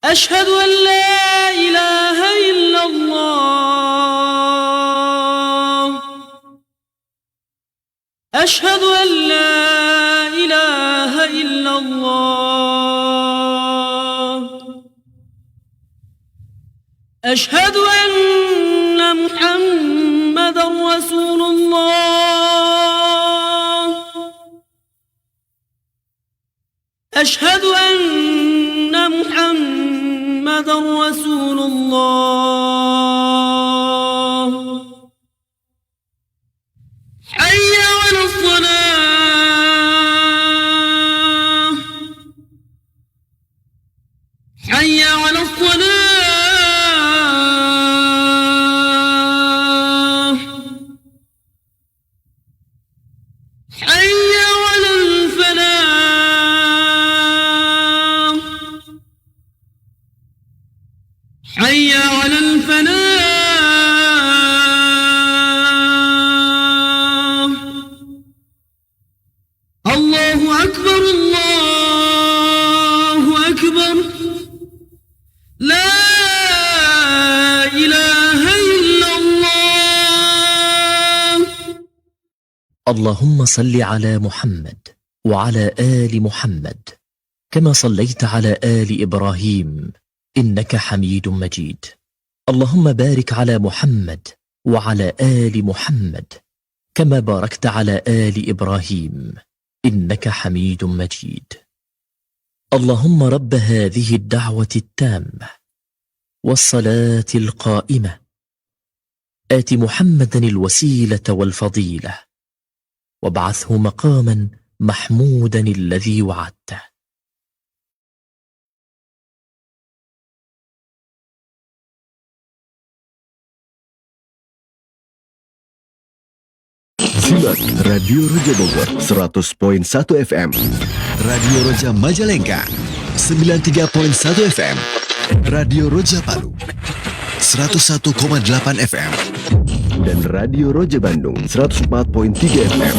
أشهد أن لا إله إلا الله. أشهد أن لا إله إلا الله. أشهد أن محمدا رسول الله. أشهد أن محمدا رسول الله. حي على الصلاة. حي على الصلاة. حي على الفلاح. حي على الفلاح. الله أكبر الله أكبر. لا إله إلا الله. اللهم صل على محمد وعلى آل محمد كما صليت على آل إبراهيم إنك حميد مجيد. اللهم بارك على محمد وعلى آل محمد كما باركت على آل إبراهيم إنك حميد مجيد. اللهم رب هذه الدعوة التامة والصلاة القائمة آت محمدا الوسيلة والفضيلة وابعثه مقاما محمودا الذي وعدته. Simak Radio Roja Bogor 100.1 FM, Radio Roja Majalengka 93.1 FM, Radio Roja Palu 101,8 FM, dan Radio Roja Bandung 104.3 FM.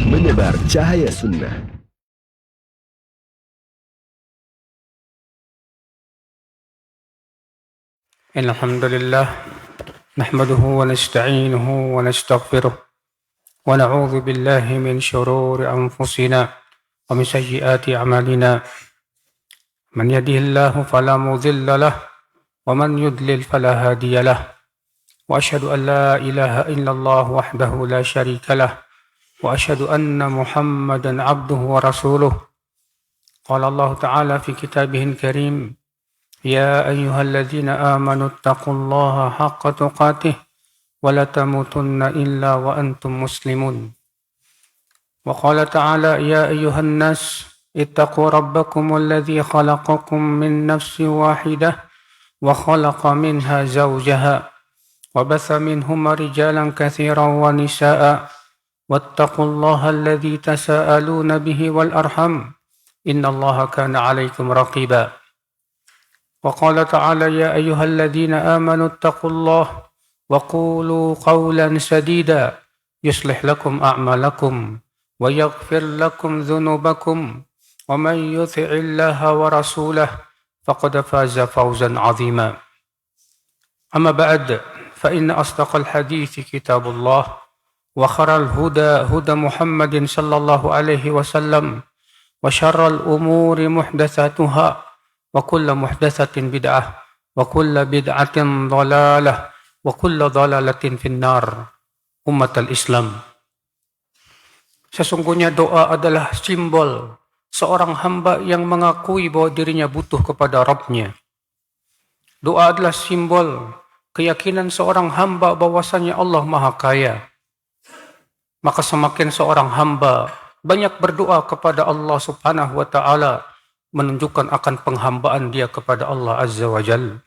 Menebar cahaya sunnah. Alhamdulillah, nahmaduhu wa nasta'inuhu wa nastaghfiruh wa na'udzu billahi min shururi anfusina wa min sayyiati a'malina. Man yahdihillahu fala mudilla lahu wa man yudlil fala hadiya lahu. Wa asyhadu an la ilaha illallah wahdahu la syarika lahu wa asyhadu anna Muhammadan 'abduhu wa rasuluh. Qala Allah Ta'ala fi kitabihil karim: يا أيها الذين آمنوا اتقوا الله حق تقاته ولا تموتن إلا وأنتم مسلمون. وقال تعالى: يا أيها الناس اتقوا ربكم الذي خلقكم من نفس واحدة وخلق منها زوجها وبث منهما رجالا كثيرا ونساء واتقوا الله الذي تساءلون به والأرحم إن الله كان عليكم رقيبا. وقال تعالى: يا أيها الذين آمنوا اتقوا الله وقولوا قولا سديدا يصلح لكم أعمالكم ويغفر لكم ذنوبكم ومن يطع الله ورسوله فقد فاز فوزا عظيما. أما بعد، فإن أصدق الحديث كتاب الله وخير الهدى هدى محمد صلى الله عليه وسلم وشر الأمور محدثاتها وكل محدثة بدعة وكل بدعة ضلالة وكل ضلالة في النار. Umat al-Islam, sesungguhnya doa adalah simbol seorang hamba yang mengakui bahwa dirinya butuh kepada Rabb-Nya. Doa adalah simbol keyakinan seorang hamba bahwasanya Allah Maha Kaya. Maka semakin seorang hamba banyak berdoa kepada Allah Subhanahu wa Ta'ala, menunjukkan akan penghambaan dia kepada Allah Azza wa Jalla.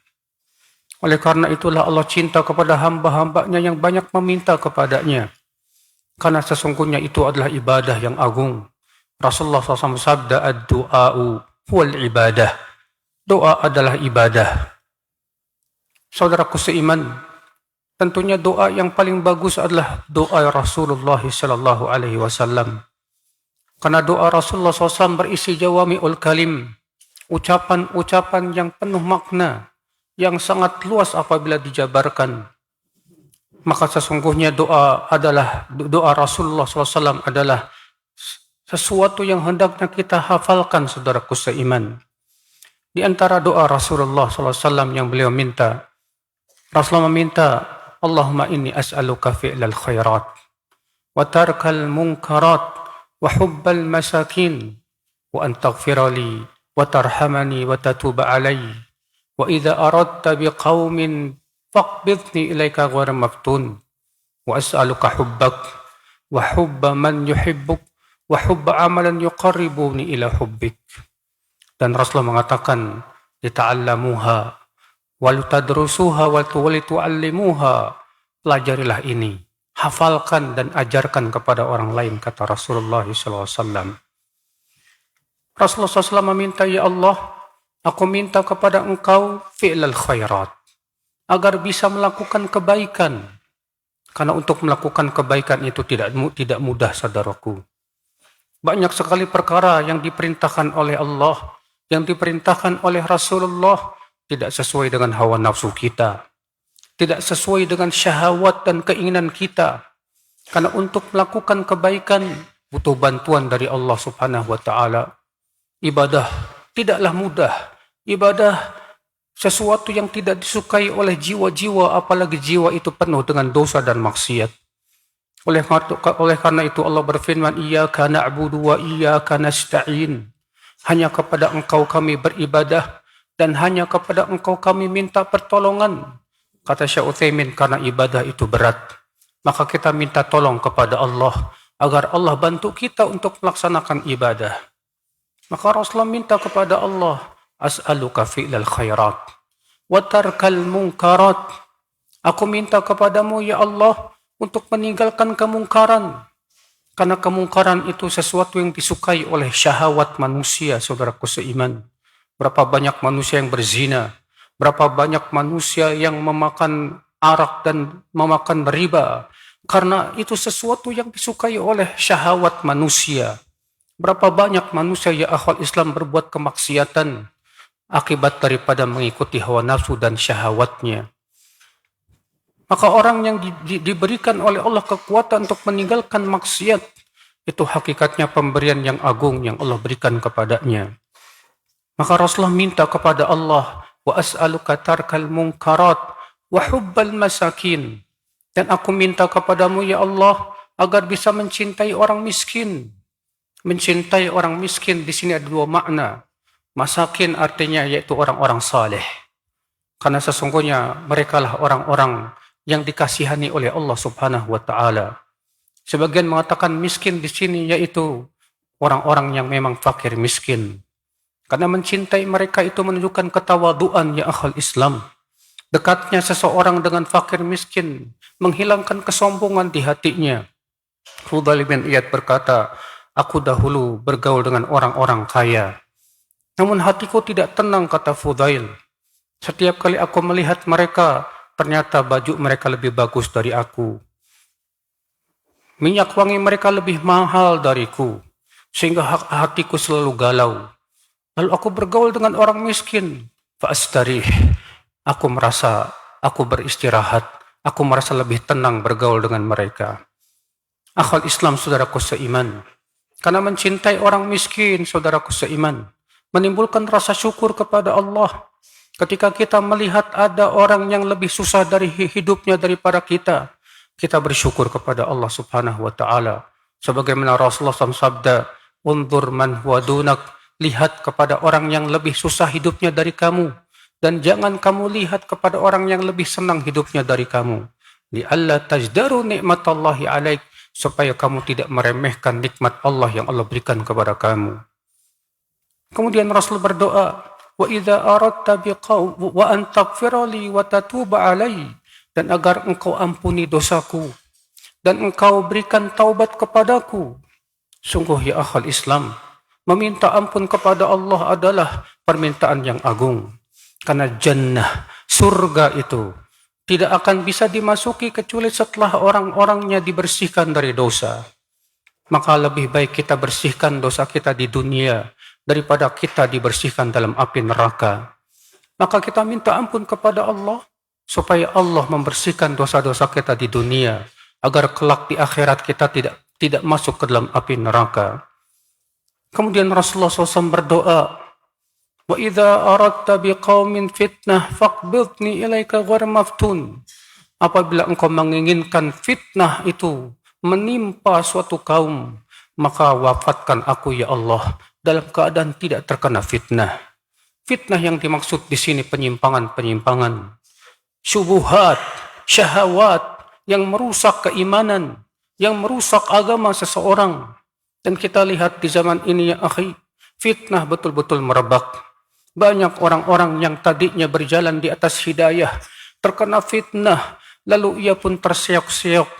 Oleh karena itulah Allah cinta kepada hamba-hambanya yang banyak meminta kepadanya. Karena sesungguhnya itu adalah ibadah yang agung. Rasulullah SAW sabda, ad-du'a'u huwal ibadah. Doa adalah ibadah. Saudaraku seiman, tentunya doa yang paling bagus adalah doa Rasulullah SAW. Karena doa Rasulullah SAW berisi jawami'ul kalim, ucapan-ucapan yang penuh makna, yang sangat luas apabila dijabarkan. Maka sesungguhnya doa Rasulullah SAW adalah sesuatu yang hendaknya kita hafalkan, saudaraku seiman. Di antara doa Rasulullah SAW yang beliau minta, Rasulullah meminta, Allahumma inni as'aluka fi'lal khairat, wa tarkal munkarat, wa hubbal masakin, wa an taghfirali, wa tarhamani, wa tatuba alayhi, wa idha aradta biqawmin faqbidni ilaika ghayra maftun, wa as'aluka hubbak, wa hubba man yuhibbuk, wa hubba amalan yuqarribuni ila hubbik. Dan Rasulullah mengatakan, lita'allamuha, wal tadrusuha, wal tu'allimuha, pelajarilah ini, hafalkan dan ajarkan kepada orang lain, kata Rasulullah SAW. Rasulullah SAW meminta, ya Allah, aku minta kepada engkau fi'lal khairat, agar bisa melakukan kebaikan. Karena untuk melakukan kebaikan itu tidak mudah, saudaraku. Banyak sekali perkara yang diperintahkan oleh Allah, yang diperintahkan oleh Rasulullah, tidak sesuai dengan hawa nafsu kita, tidak sesuai dengan syahwat dan keinginan kita. Karena untuk melakukan kebaikan butuh bantuan dari Allah Subhanahu wa Ta'ala. Ibadah tidaklah mudah. Ibadah sesuatu yang tidak disukai oleh jiwa-jiwa, apalagi jiwa itu penuh dengan dosa dan maksiat. Oleh karena itu Allah berfirman, Iyyaka na'budu wa iyyaka nasta'in. Hanya kepada engkau kami beribadah, dan hanya kepada engkau kami minta pertolongan. Kata Syekh Utsaimin, karena ibadah itu berat, maka kita minta tolong kepada Allah, agar Allah bantu kita untuk melaksanakan ibadah. Maka Rasulullah minta kepada Allah, as'aluka fi'lal khairat, wa tarkal munkarat. Aku minta kepadamu, ya Allah, untuk meninggalkan kemungkaran. Karena kemungkaran itu sesuatu yang disukai oleh syahwat manusia, saudaraku seiman. Berapa banyak manusia yang berzina, berapa banyak manusia yang memakan arak dan memakan riba. Karena itu sesuatu yang disukai oleh syahwat manusia. Berapa banyak manusia ya akhwal Islam berbuat kemaksiatan akibat daripada mengikuti hawa nafsu dan syahwatnya. Maka orang yang diberikan oleh Allah kekuatan untuk meninggalkan maksiat, itu hakikatnya pemberian yang agung yang Allah berikan kepadanya. Maka Rasulullah minta kepada Allah, wa as'aluka tarkal munkarat wa hubbal masakin. Dan aku minta kepadamu, ya Allah, agar bisa mencintai orang miskin. Mencintai orang miskin di sini ada dua makna. Masakin artinya yaitu orang-orang saleh. Karena sesungguhnya merekalah orang-orang yang dikasihani oleh Allah Subhanahu wa Ta'ala. Sebagian mengatakan miskin di sini yaitu orang-orang yang memang fakir miskin. Karena mencintai mereka itu menunjukkan ketawaduan ya akhal Islam. Dekatnya seseorang dengan fakir miskin menghilangkan kesombongan di hatinya. Fudail bin Iyad berkata, aku dahulu bergaul dengan orang-orang kaya, namun hatiku tidak tenang, kata Fudail. Setiap kali aku melihat mereka, ternyata baju mereka lebih bagus dari aku. Minyak wangi mereka lebih mahal dariku. Sehingga hatiku selalu galau. Lalu aku bergaul dengan orang miskin. Fa'astarih. Aku merasa aku beristirahat. Aku merasa lebih tenang bergaul dengan mereka. Akhwal Islam, saudaraku seiman. Karena mencintai orang miskin, saudaraku seiman, menimbulkan rasa syukur kepada Allah. Ketika kita melihat ada orang yang lebih susah dari hidupnya daripada kita, kita bersyukur kepada Allah Subhanahu wa Ta'ala. Sebagaimana Rasulullah SAW sabda, undur man huwa dunak, lihat kepada orang yang lebih susah hidupnya dari kamu, dan jangan kamu lihat kepada orang yang lebih senang hidupnya dari kamu. Li'alla tajdaru ni'matallahi alaik, supaya kamu tidak meremehkan nikmat Allah yang Allah berikan kepada kamu. Kemudian Rasul berdoa, wa idza aradta biqaum wa an taghfirali wa tatuba alai, dan agar engkau ampuni dosaku dan engkau berikan taubat kepadaku. Sungguh ya akhal Islam, meminta ampun kepada Allah adalah permintaan yang agung. Karena jannah, surga itu tidak akan bisa dimasuki kecuali setelah orang-orangnya dibersihkan dari dosa. maka lebih baik kita bersihkan dosa kita di dunia daripada kita dibersihkan dalam api neraka. Maka kita minta ampun kepada Allah supaya Allah membersihkan dosa-dosa kita di dunia agar kelak di akhirat kita tidak masuk ke dalam api neraka. Kemudian Rasulullah SAW berdoa, wa idza aradta biqaumin fitnah faqbidni ilaika ghair maftun. Apabila engkau menginginkan fitnah itu menimpa suatu kaum, maka wafatkan aku ya Allah dalam keadaan tidak terkena fitnah. Fitnah yang dimaksud di sini penyimpangan-penyimpangan, syubhat, syahwat yang merusak keimanan, yang merusak agama seseorang. Dan kita lihat di zaman ini ya akhi, fitnah betul-betul merebak. Banyak orang-orang yang tadinya berjalan di atas hidayah terkena fitnah, lalu ia pun terseok-seok,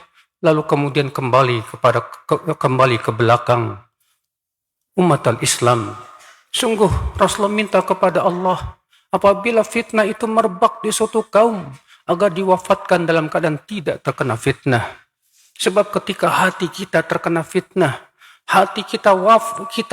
lalu kemudian kembali ke belakang. Umat al-Islam, sungguh Rasulullah minta kepada Allah apabila fitnah itu merebak di suatu kaum agar diwafatkan dalam keadaan tidak terkena fitnah. Sebab ketika hati kita terkena fitnah, hati kita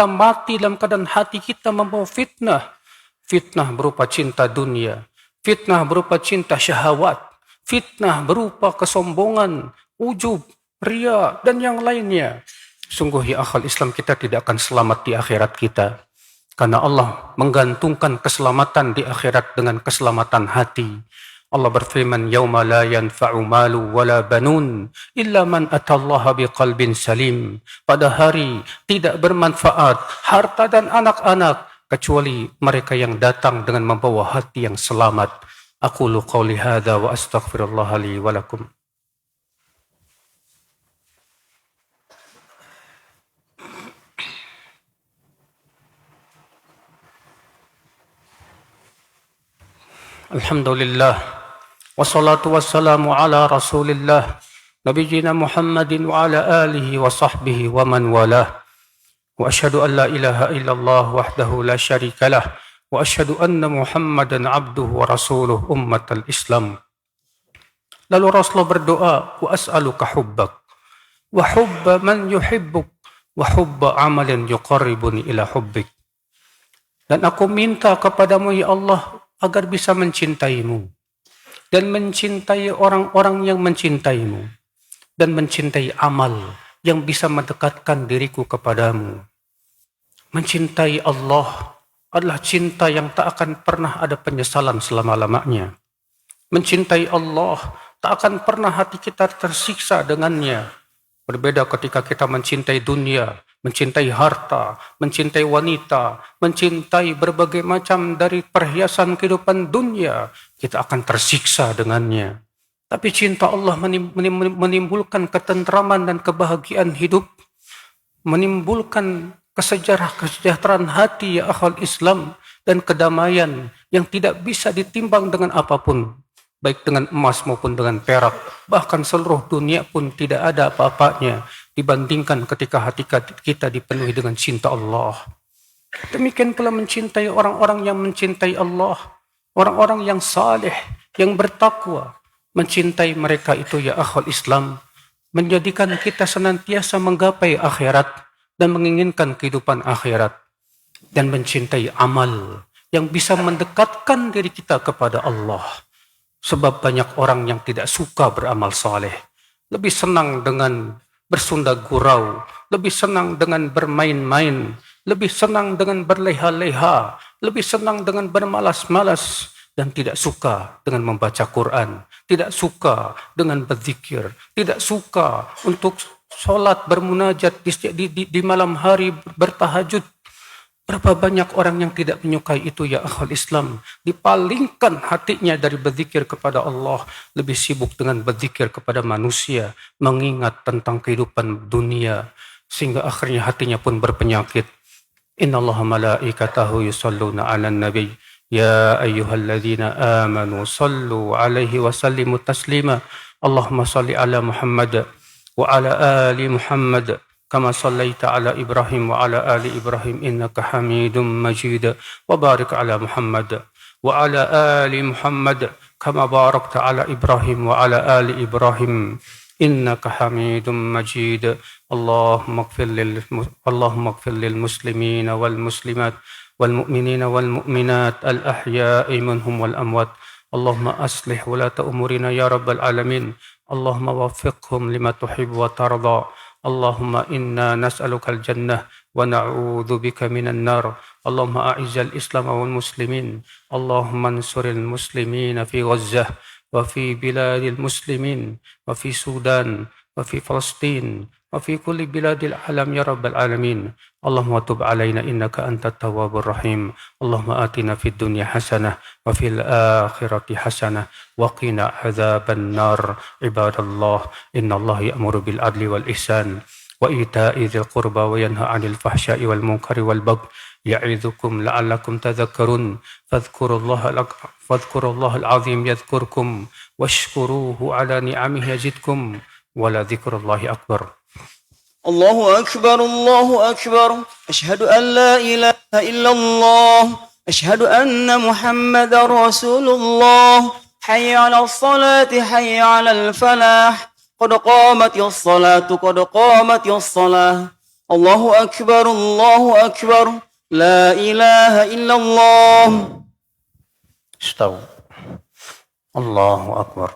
mati dalam keadaan hati kita membawa fitnah. Fitnah berupa cinta dunia, fitnah berupa cinta syahwat, fitnah berupa kesombongan, ujub, ria, dan yang lainnya. Sungguh ya akhal Islam, kita tidak akan selamat di akhirat kita. Karena Allah menggantungkan keselamatan di akhirat dengan keselamatan hati. Allah berfirman, yauma la yanfa'u malu wala banun illa man atallaha biqalbin salim. Pada hari tidak bermanfaat harta dan anak-anak kecuali mereka yang datang dengan membawa hati yang selamat. Aqulu qawli hadza wa astaghfirullah li wa lakum. Alhamdulillah. Wassalatu wassalamu ala rasulillah nabiyina Muhammadin wa ala alihi wa sahbihi wa man walah. Wa ashhadu an la ilaha illallah wahdahu la syarika lah wa ashhadu anna Muhammadan abduhu wa rasuluh ummatal Islam. Lalu Rasulullah berdoa, wa as'aluka hubbak wa hubba man yuhibbuk wa hubba amalin yuqarribuni ila hubbik. Dan aku minta kepadamu ya Allah agar bisa mencintaimu dan mencintai orang-orang yang mencintaimu dan mencintai amal yang bisa mendekatkan diriku kepadamu. Mencintai Allah adalah cinta yang tak akan pernah ada penyesalan selama-lamanya. Mencintai Allah tak akan pernah hati kita tersiksa dengannya. Berbeda ketika kita mencintai dunia, mencintai harta, mencintai wanita, mencintai berbagai macam dari perhiasan kehidupan dunia, kita akan tersiksa dengannya. Tapi cinta Allah menimbulkan ketentraman dan kebahagiaan hidup, menimbulkan kesejahteraan hati ya akhal Islam, dan kedamaian yang tidak bisa ditimbang dengan apapun, baik dengan emas maupun dengan perak. Bahkan seluruh dunia pun tidak ada apa-apanya dibandingkan ketika hati kita dipenuhi dengan cinta Allah. Demikian pula mencintai orang-orang yang mencintai Allah, orang-orang yang saleh, yang bertakwa. Mencintai mereka itu ya akhwal Islam menjadikan kita senantiasa menggapai akhirat dan menginginkan kehidupan akhirat. Dan mencintai amal yang bisa mendekatkan diri kita kepada Allah. Sebab banyak orang yang tidak suka beramal saleh, lebih senang dengan bersunda gurau, lebih senang dengan bermain-main, lebih senang dengan berleha-leha, lebih senang dengan bermalas-malas, dan tidak suka dengan membaca Quran, tidak suka dengan berzikir, tidak suka untuk sholat bermunajat di malam hari bertahajud. Berapa banyak orang yang tidak menyukai itu ya akhwal Islam. Dipalingkan hatinya dari berzikir kepada Allah, lebih sibuk dengan berzikir kepada manusia, mengingat tentang kehidupan dunia, sehingga akhirnya hatinya pun berpenyakit. Innallaha malaikatahu yusalluna 'alan nabi ya ayyuhalladzina amanu sallu 'alaihi wa sallimu taslima. Allahumma salli 'ala Muhammad wa 'ala ali Muhammad كما صليت على إبراهيم وعلى آل إبراهيم إنك حميد مجيد وبارك على محمد وعلى آل محمد كما باركت على إبراهيم وعلى آل إبراهيم إنك حميد مجيد. اللهم اغفر للمسلمين والمسلمات والمؤمنين والمؤمنات الأحياء منهم والأموات. اللهم أصلح ولاة أمورنا يا رب العالمين. اللهم وفقهم لما تحب وترضى. اللهم إنا نسألك الجنة ونعوذ بك من النار. اللهم أعز الإسلام والمسلمين. اللهم انصر المسلمين في غزة وفي بلاد المسلمين وفي السودان وفي فلسطين وفي كل بلاد العالم يا رب العالمين. اللهم تب علينا إنك أنت التواب الرحيم. اللهم آتنا في الدنيا حسنة وفي الآخرة حسنة وقنا عذاب النار. عباد الله، إن الله يأمر بالعدل والإحسان وإيتاء ذي القربى وينهى عن الفحشاء والمنكر والبغي يعظكم لعلكم تذكرون. فاذكروا الله العظيم يذكركم واشكروه على نعمه يزدكم ولذكر الله أكبر. الله أكبر الله أكبر، أشهد أن لا إله إلا الله، أشهد أن محمدا رسول الله. حي على الصلاة حي على الفلاح، قد قامت الصلاة قد قامت الصلاة. الله أكبر الله أكبر، لا إله إلا الله. استووا. الله أكبر.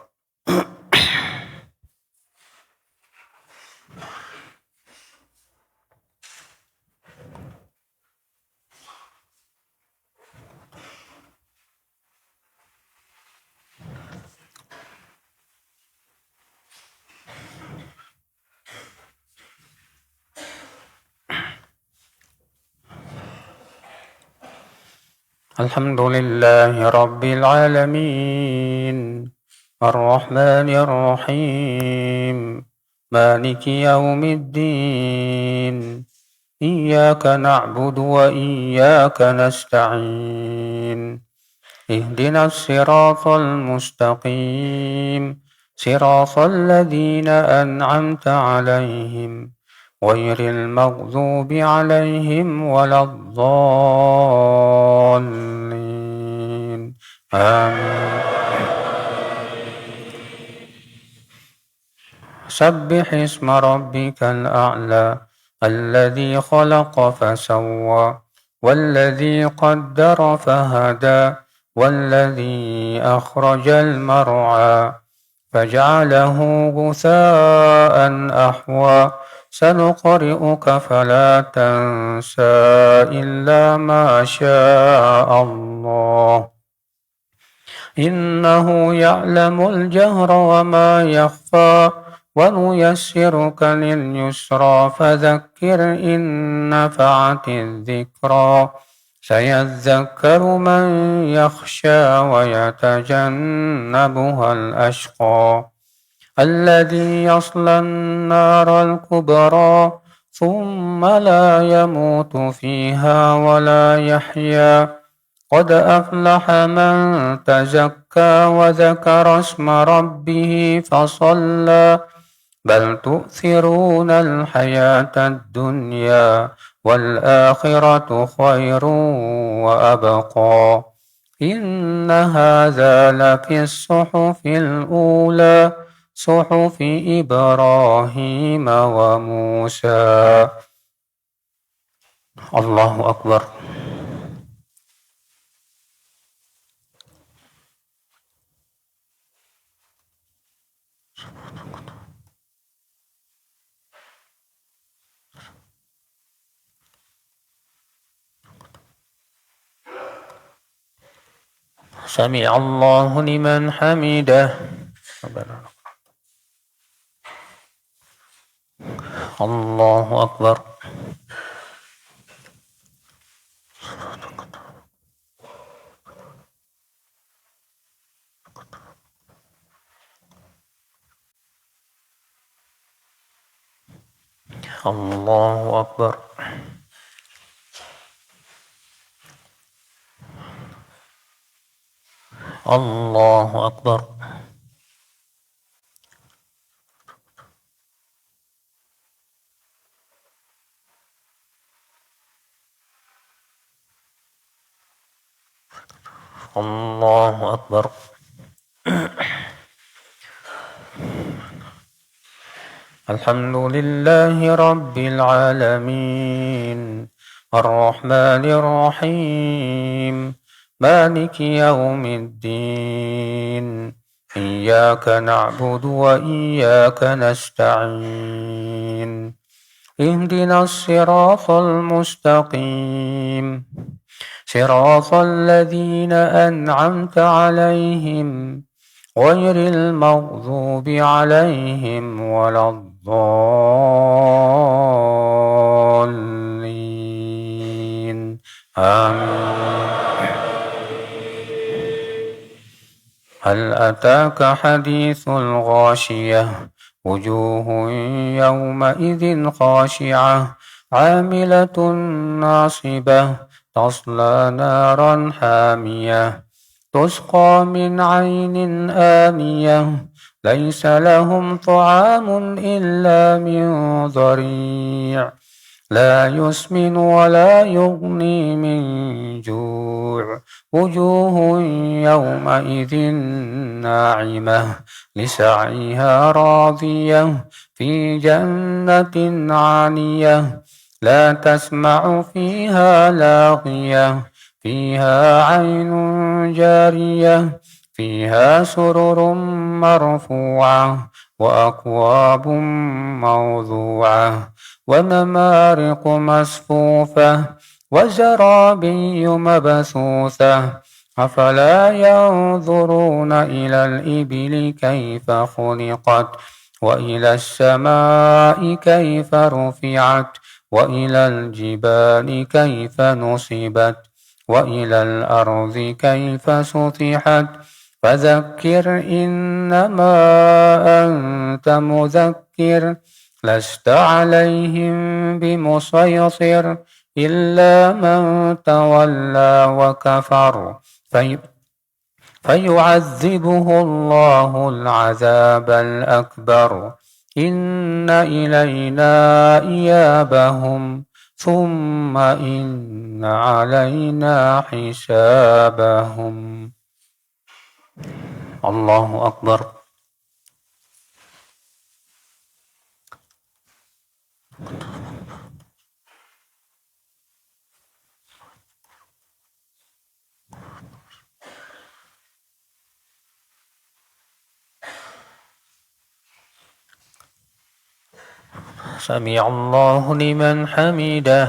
الحمد لله رب العالمين، الرحمن الرحيم، مالك يوم الدين. إياك نعبد وإياك نستعين. اهدنا الصراط المستقيم، صراط الذين أنعمت عليهم غير المغضوب عليهم ولا الضالين. آمين. سبح اسم ربك الأعلى الذي خلق فسوى والذي قدر فهدى والذي أخرج المرعى فجعله غثاء أحوى. سنقرئك فلا تنسى إلا ما شاء الله، إنه يعلم الجهر وما يخفى. ونيسرك لليسرى فذكر إن نفعت الذكرى. سيذكر من يخشى ويتجنبها الأشقى الذي يصلى النار الكبرى ثم لا يموت فيها ولا يحيا. قد أفلح من تزكى وذكر اسم ربه فصلى. بل تؤثرون الحياة الدنيا والآخرة خير وأبقى. إن هذا لفي الصحف الأولى، صحف إبراهيم وموسى. الله أكبر. سمع الله لمن حمده. الله أكبر. الله أكبر. الله أكبر. الله أكبر. الحمد لله رب العالمين الرحمن الرحيم مالك يوم الدين إياك نعبد وإياك نستعين اهدنا الصراط المستقيم صراط الذين أنعمت عليهم غير المغضوب عليهم ولا الضالين آمين. هل أتاك حديث الغاشية وجوه يومئذ خاشعة عاملة ناصبة تصلى نارا حامية تسقى من عين آنية ليس لهم طعام إلا من ضريع لا يسمن ولا يغني من جوع وجوه يومئذ ناعمة لسعيها راضية في جنة عالية لا تسمع فيها لاغية فيها عين جارية فيها سرر مرفوعة وأكواب موضوعة ونمارق مصفوفة وزرابي مبثوثة أفلا ينظرون إلى الإبل كيف خلقت وإلى السماء كيف رفعت وإلى الجبال كيف نصبت وإلى الأرض كيف سطحت فذكر إنما أنت مذكر لست عليهم بمسيطر إلا من تولى وكفر فيعذبه الله العذاب الأكبر إن إلينا إيابهم ثم إن علينا حسابهم. الله أكبر. سمع الله لمن حمده.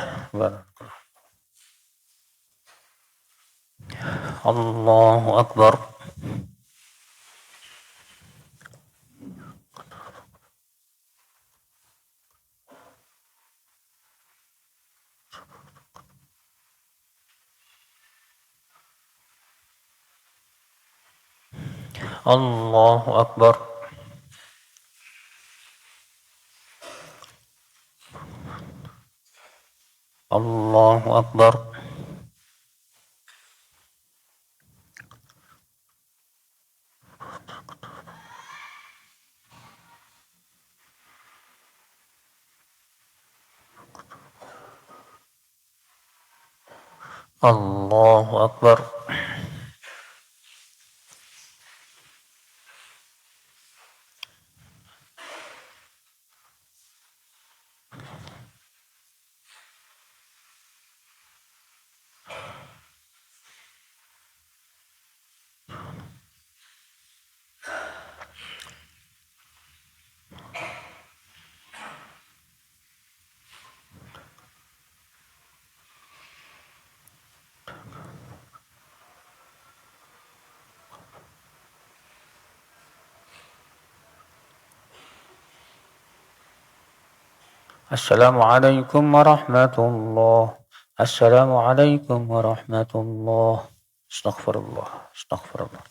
الله أكبر. الله أكبر. الله أكبر. الله أكبر. السلام عليكم ورحمة الله. السلام عليكم ورحمة الله. استغفر الله. استغفر الله.